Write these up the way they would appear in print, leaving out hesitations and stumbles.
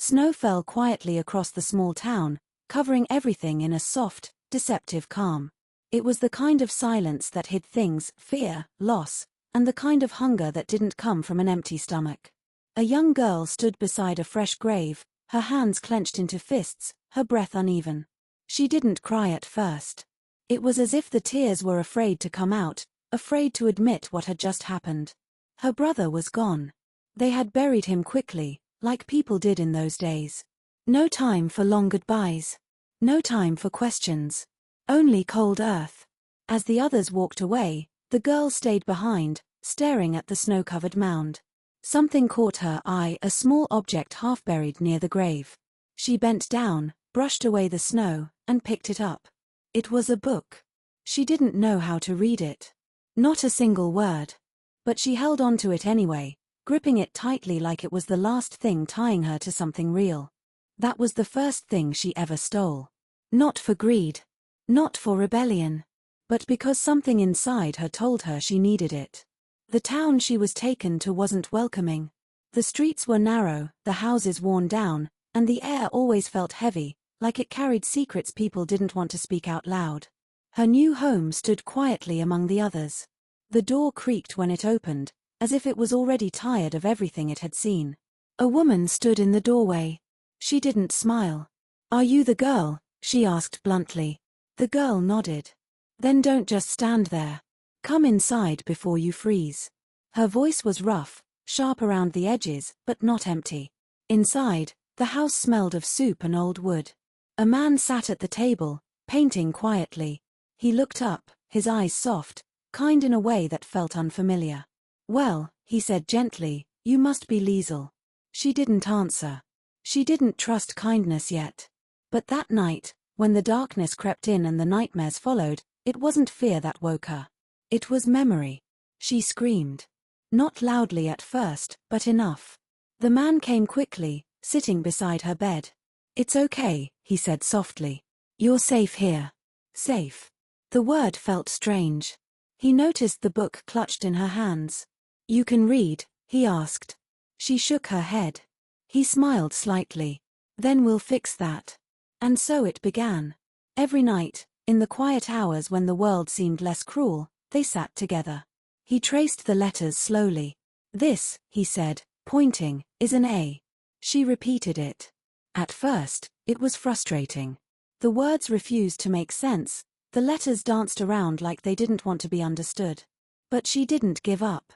Snow fell quietly across the small town, covering everything in a soft, deceptive calm. It was the kind of silence that hid things, fear, loss, and the kind of hunger that didn't come from an empty stomach. A young girl stood beside a fresh grave, her hands clenched into fists, her breath uneven. She didn't cry at first. It was as if the tears were afraid to come out, afraid to admit what had just happened. Her brother was gone. They had buried him quickly, like people did in those days. No time for long goodbyes. No time for questions. Only cold earth. As the others walked away, the girl stayed behind, staring at the snow-covered mound. Something caught her eye, a small object half buried near the grave. She bent down, brushed away the snow, and picked it up. It was a book. She didn't know how to read it. Not a single word. But she held on to it anyway, gripping it tightly like it was the last thing tying her to something real. That was the first thing she ever stole. Not for greed. Not for rebellion. But because something inside her told her she needed it. The town she was taken to wasn't welcoming. The streets were narrow, the houses worn down, and the air always felt heavy, like it carried secrets people didn't want to speak out loud. Her new home stood quietly among the others. The door creaked when it opened, as if it was already tired of everything it had seen. A woman stood in the doorway. She didn't smile. "Are you the girl?" she asked bluntly. The girl nodded. "Then don't just stand there. Come inside before you freeze." Her voice was rough, sharp around the edges, but not empty. Inside, the house smelled of soup and old wood. A man sat at the table, painting quietly. He looked up, his eyes soft, kind in a way that felt unfamiliar. "Well," he said gently, "you must be Liesel." She didn't answer. She didn't trust kindness yet. But that night, when the darkness crept in and the nightmares followed, it wasn't fear that woke her. It was memory. She screamed. Not loudly at first, but enough. The man came quickly, sitting beside her bed. "It's okay," he said softly. "You're safe here." Safe. The word felt strange. He noticed the book clutched in her hands. "You can read?" he asked. She shook her head. He smiled slightly. "Then we'll fix that." And so it began. Every night, in the quiet hours when the world seemed less cruel, they sat together. He traced the letters slowly. "This," he said, pointing, "is an A." She repeated it. At first, it was frustrating. The words refused to make sense, the letters danced around like they didn't want to be understood. But she didn't give up.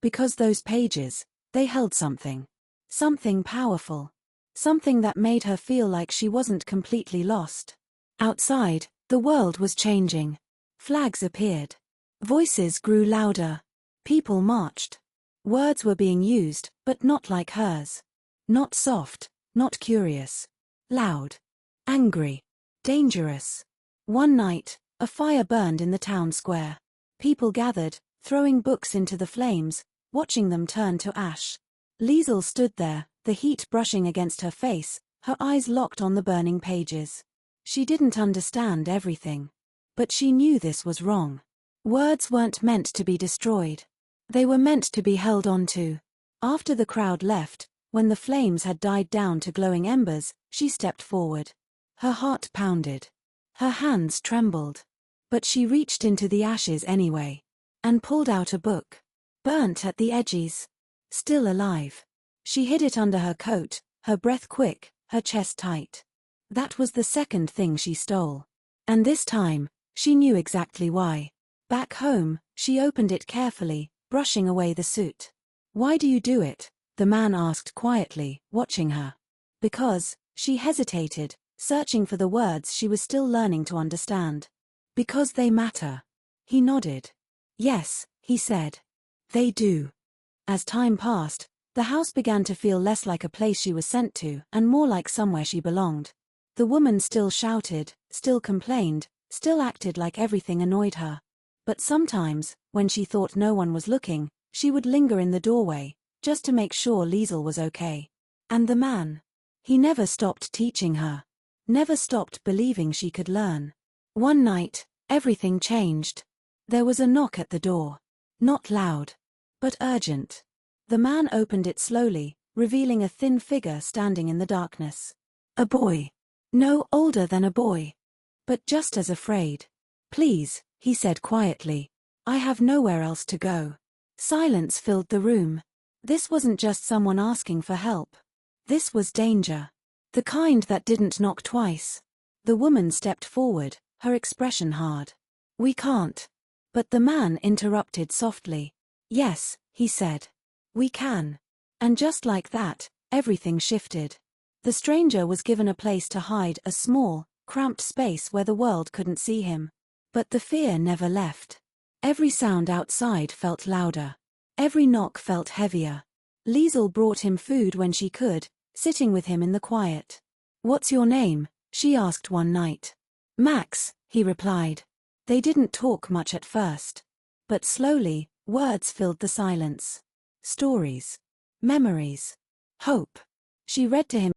Because those pages, they held something. Something powerful. Something that made her feel like she wasn't completely lost. Outside, the world was changing. Flags appeared. Voices grew louder. People marched. Words were being used, but not like hers. Not soft, not curious. Loud. Angry. Dangerous. One night, a fire burned in the town square. People gathered, throwing books into the flames, watching them turn to ash. Liesel stood there, the heat brushing against her face, her eyes locked on the burning pages. She didn't understand everything. But she knew this was wrong. Words weren't meant to be destroyed. They were meant to be held onto. After the crowd left, when the flames had died down to glowing embers, she stepped forward. Her heart pounded. Her hands trembled. But she reached into the ashes anyway. And pulled out a book. Burnt at the edges. Still alive. She hid it under her coat, her breath quick, her chest tight. That was the second thing she stole. And this time, she knew exactly why. Back home, she opened it carefully, brushing away the soot. "Why do you do it?" the man asked quietly, watching her. "Because," she hesitated, searching for the words she was still learning to understand. "Because they matter." He nodded. "Yes," he said. "They do." As time passed, the house began to feel less like a place she was sent to and more like somewhere she belonged. The woman still shouted, still complained, still acted like everything annoyed her. But sometimes, when she thought no one was looking, she would linger in the doorway, just to make sure Liesel was okay. And the man. He never stopped teaching her. Never stopped believing she could learn. One night, everything changed. There was a knock at the door. Not loud. But urgent. The man opened it slowly, revealing a thin figure standing in the darkness. A boy. No older than a boy. But just as afraid. Please, he said quietly. I have nowhere else to go. Silence filled the room. This wasn't just someone asking for help. This was danger. The kind that didn't knock twice. The woman stepped forward, her expression hard. We can't. But the man interrupted softly. Yes, he said. We can. And just like that, everything shifted. The stranger was given a place to hide, a small, cramped space where the world couldn't see him. But the fear never left. Every sound outside felt louder. Every knock felt heavier. Liesel brought him food when she could, sitting with him in the quiet. What's your name? She asked one night. Max, he replied. They didn't talk much at first. But slowly, words filled the silence. Stories. Memories. Hope. She read to him